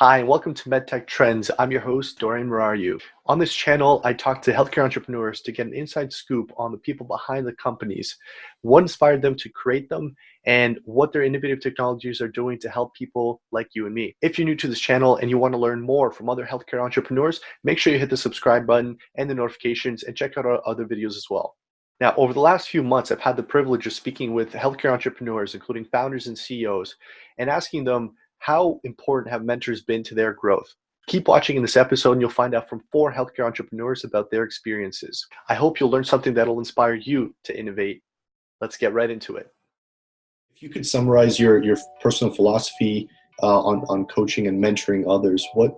Hi, and welcome to MedTech Trends. I'm your host, Dorian Marayu. On this channel, I talk to healthcare entrepreneurs to get an inside scoop on the people behind the companies, what inspired them to create them, and what their innovative technologies are doing to help people like you and me. If you're new to this channel and you want to learn more from other healthcare entrepreneurs, make sure you hit the subscribe button and the notifications and check out our other videos as well. Now, over the last few months, I've had the privilege of speaking with healthcare entrepreneurs, including founders and CEOs, and asking them how important have mentors been to their growth. Keep watching in this episode and you'll find out from 4 healthcare entrepreneurs about their experiences. I hope you'll learn something that'll inspire you to innovate. Let's get right into it. If you could summarize your personal philosophy on coaching and mentoring others, how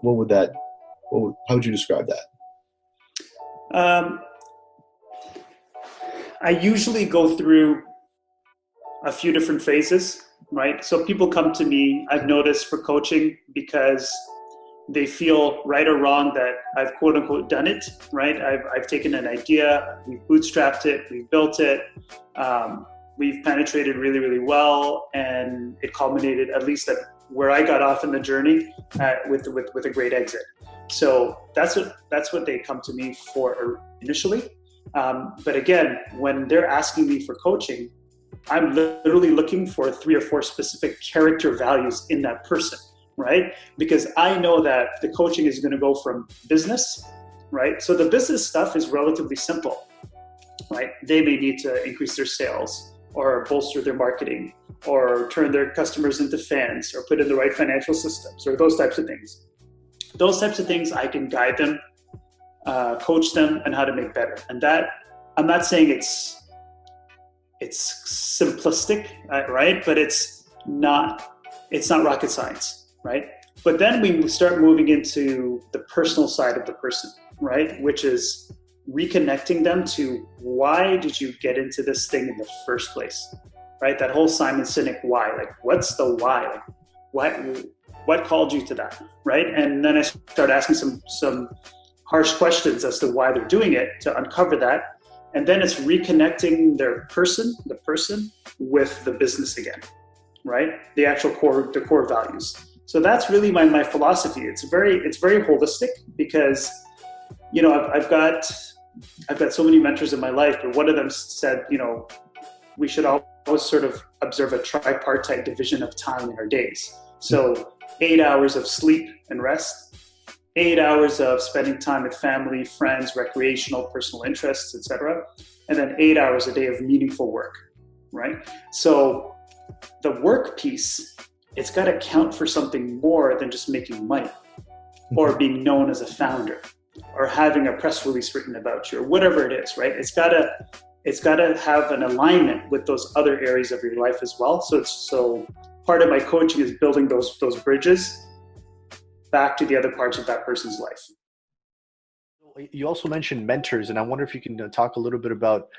would you describe that? I usually go through a few different phases, right? So people come to me, I've noticed, for coaching because they feel, right or wrong, that I've quote unquote done it, right? I've taken an idea, we've bootstrapped it, we've built it, we've penetrated really, really well, and it culminated, at least at where I got off in the journey, with a great exit. So that's what they come to me for initially. But again, when they're asking me for coaching, I'm literally looking for 3 or 4 specific character values in that person, right? Because I know that the coaching is going to go from business, right? So the business stuff is relatively simple, right? They may need to increase their sales or bolster their marketing or turn their customers into fans or put in the right financial systems or those types of things. Those types of things I can guide them, coach them on how to make better. And that, I'm not saying it's simplistic, right? But it's not rocket science, right? But then we start moving into the personal side of the person, right? Which is reconnecting them to, why did you get into this thing in the first place, right? That whole Simon Sinek why, like, what's the why? Like, what called you to that, right? And then I start asking some harsh questions as to why they're doing it to uncover that. And then it's reconnecting the person with the business again, right? The actual core values. So that's really my philosophy. It's very holistic because, you know, I've got so many mentors in my life, but one of them said, you know, we should always sort of observe a tripartite division of time in our days. So 8 hours of sleep and rest, 8 hours of spending time with family, friends, recreational, personal interests, etc., and then 8 hours a day of meaningful work, right? So the work piece, it's got to count for something more than just making money or being known as a founder or having a press release written about you or whatever it is, right? It's got to have an alignment with those other areas of your life as well. So part of my coaching is building those bridges back to the other parts of that person's life. You also mentioned mentors, and I wonder if you can talk a little bit about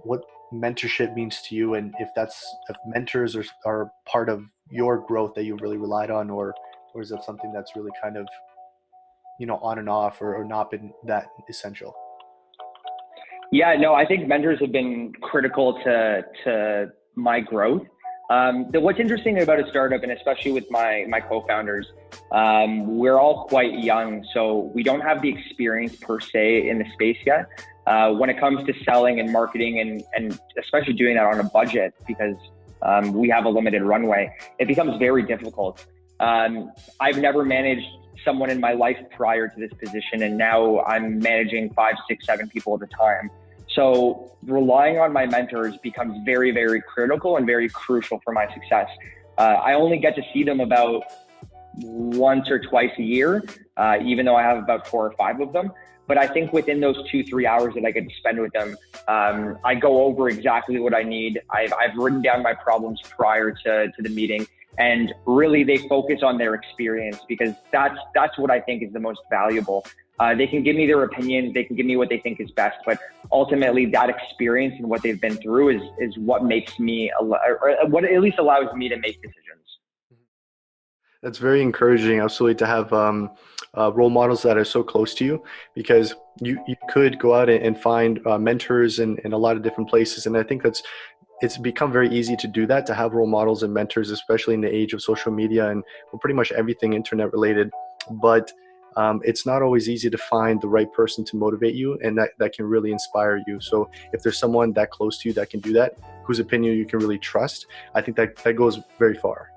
what mentorship means to you, and if mentors are part of your growth that you really relied on, or is that something that's really kind of, you know, on and off or not been that essential? Yeah, no, I think mentors have been critical to my growth. What's interesting about a startup, and especially with my co-founders, we're all quite young, so we don't have the experience per se in the space yet. When it comes to selling and marketing and especially doing that on a budget, because we have a limited runway, it becomes very difficult. I've never managed someone in my life prior to this position, and now I'm managing 5, 6, 7 people at a time. So relying on my mentors becomes very, very critical and very crucial for my success. I only get to see them about once or twice a year, even though I have about 4 or 5 of them. But I think within those 2-3 hours that I get to spend with them, I go over exactly what I need. I've written down my problems prior to the meeting, and really they focus on their experience, because that's what I think is the most valuable. They can give me their opinions, they can give me what they think is best, but ultimately that experience and what they've been through is what makes me, or what at least allows me to make decisions. That's very encouraging, absolutely, to have role models that are so close to you, because you could go out and find mentors in a lot of different places. And I think that's it's become very easy to do that, to have role models and mentors, especially in the age of social media and pretty much everything internet related. But it's not always easy to find the right person to motivate you and that can really inspire you. So if there's someone that close to you that can do that, whose opinion you can really trust, I think that goes very far.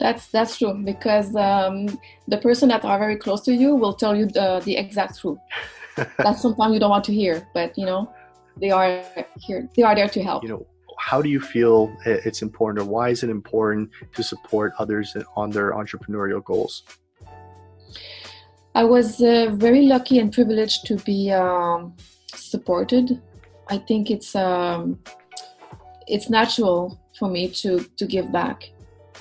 That's true, because the person that are very close to you will tell you the exact truth. That sometimes you don't want to hear, but they are here. They are there to help. How do you feel it's important, or why is it important to support others on their entrepreneurial goals? I was very lucky and privileged to be supported. I think it's natural for me to give back.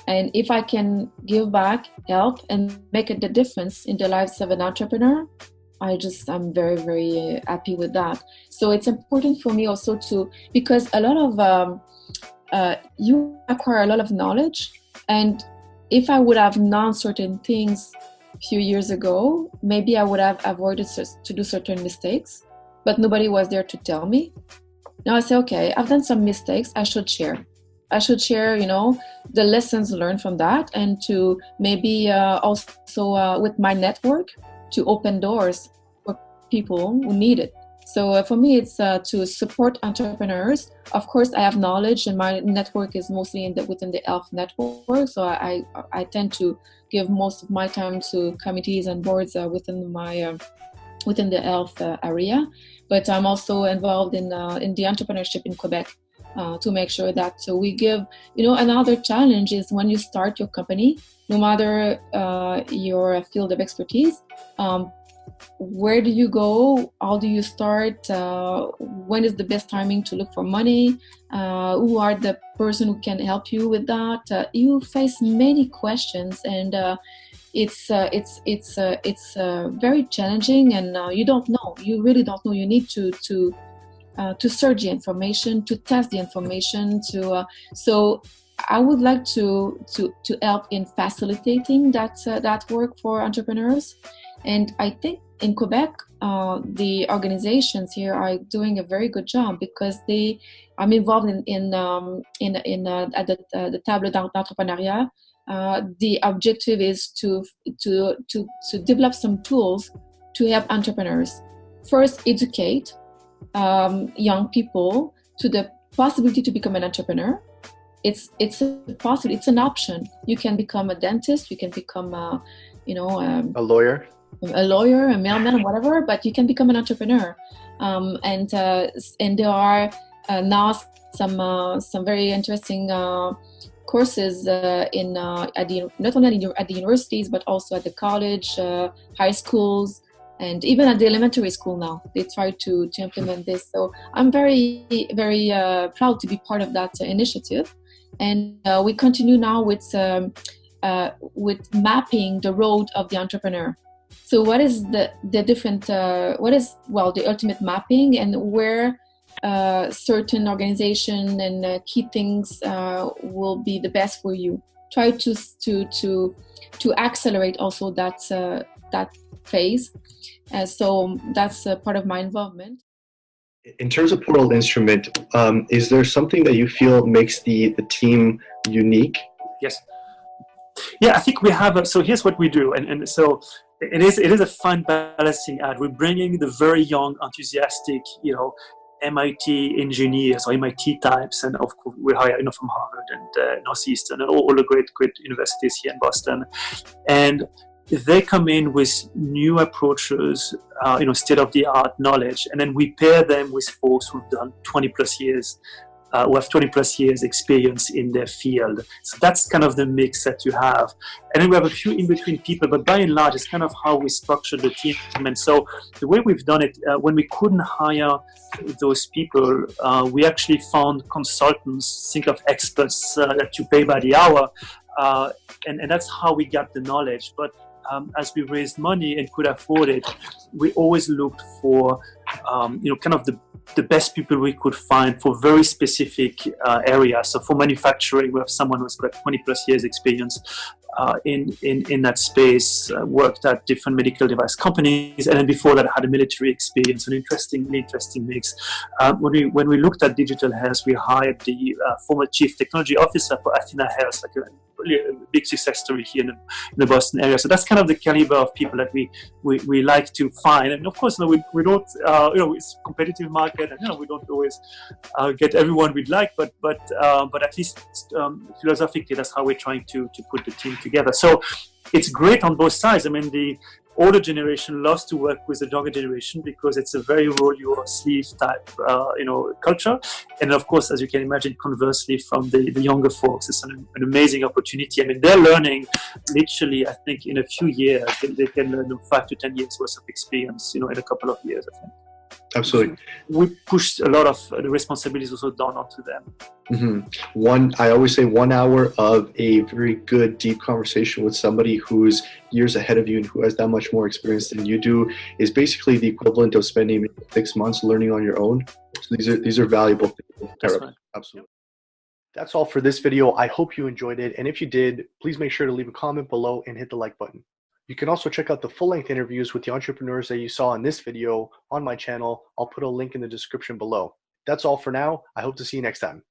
And if I can give back, help, and make the difference in the lives of an entrepreneur, I'm very, very happy with that. So it's important for me also because a lot of, you acquire a lot of knowledge. And if I would have known certain things a few years ago, maybe I would have avoided to do certain mistakes, but nobody was there to tell me. Now I say, okay, I've done some mistakes, I should share, the lessons learned from that, and to maybe also with my network to open doors for people who need it. So for me, it's to support entrepreneurs. Of course, I have knowledge, and my network is mostly within the health network. So I tend to give most of my time to committees and boards within the health area. But I'm also involved in the entrepreneurship in Quebec. To make sure that we give, another challenge is when you start your company, no matter your field of expertise, where do you go? How do you start? When is the best timing to look for money? Who are the person who can help you with that? You face many questions, and it's very challenging, and you don't know. You really don't know. You need to search the information, to test the information, so I would like to help in facilitating that work for entrepreneurs. And I think in Quebec, the organizations here are doing a very good job, because I'm involved at the Table d'Entrepreneuriat. The objective is to develop some tools to help entrepreneurs. First, educate young people to the possibility to become an entrepreneur. It's an option. You can become a dentist, you can become a lawyer, a mailman, whatever, but you can become an entrepreneur. And there are now some very interesting courses not only at the universities, but also at the college, high schools, and even at the elementary school now, they try to implement this. So I'm very, very proud to be part of that initiative. And we continue now with mapping the road of the entrepreneur. So what is the different, the ultimate mapping, and where certain organization and key things will be the best for you. Try to accelerate also that phase. So that's part of my involvement. In terms of Portal Instrument, is there something that you feel makes the team unique? Yes. Yeah, I think we have. So here's what we do, and so it is a fun balancing act. We're bringing the very young, enthusiastic, MIT engineers or MIT types, and of course we hire from Harvard and Northeastern and all the great universities here in Boston, and they come in with new approaches, state-of-the-art knowledge, and then we pair them with folks who've done 20 plus years, who have 20 plus years experience in their field. So that's kind of the mix that you have. And then we have a few in-between people, but by and large, it's kind of how we structure the team. And so the way we've done it, when we couldn't hire those people, we actually found consultants, think of experts that you pay by the hour, and that's how we got the knowledge. But as we raised money and could afford it, we always looked for, kind of the best people we could find for very specific areas. So for manufacturing, we have someone who's got 20 plus years experience. in that space, worked at different medical device companies, and then before that I had a military experience. An interesting mix. When we looked at digital health, we hired the former chief technology officer for Athena Health, like a big success story here in the Boston area. So that's kind of the caliber of people that we like to find. And of course, we don't, it's a competitive market, and we don't always get everyone we'd like, but at least philosophically, that's how we're trying to put the team together. So it's great on both sides. I mean, the older generation loves to work with the younger generation because it's a very roll your sleeve type, culture. And of course, as you can imagine, conversely, from the younger folks, it's an amazing opportunity. I mean, they're learning literally, I think, in a few years, they can learn 5 to 10 years worth of experience, in a couple of years, I think. Absolutely. We pushed a lot of the responsibilities also down onto them. Mm-hmm. I always say 1 hour of a very good, deep conversation with somebody who's years ahead of you and who has that much more experience than you do is basically the equivalent of spending 6 months learning on your own. So these are valuable things. That's right. Absolutely. That's all for this video. I hope you enjoyed it. And if you did, please make sure to leave a comment below and hit the like button. You can also check out the full-length interviews with the entrepreneurs that you saw in this video on my channel. I'll put a link in the description below. That's all for now. I hope to see you next time.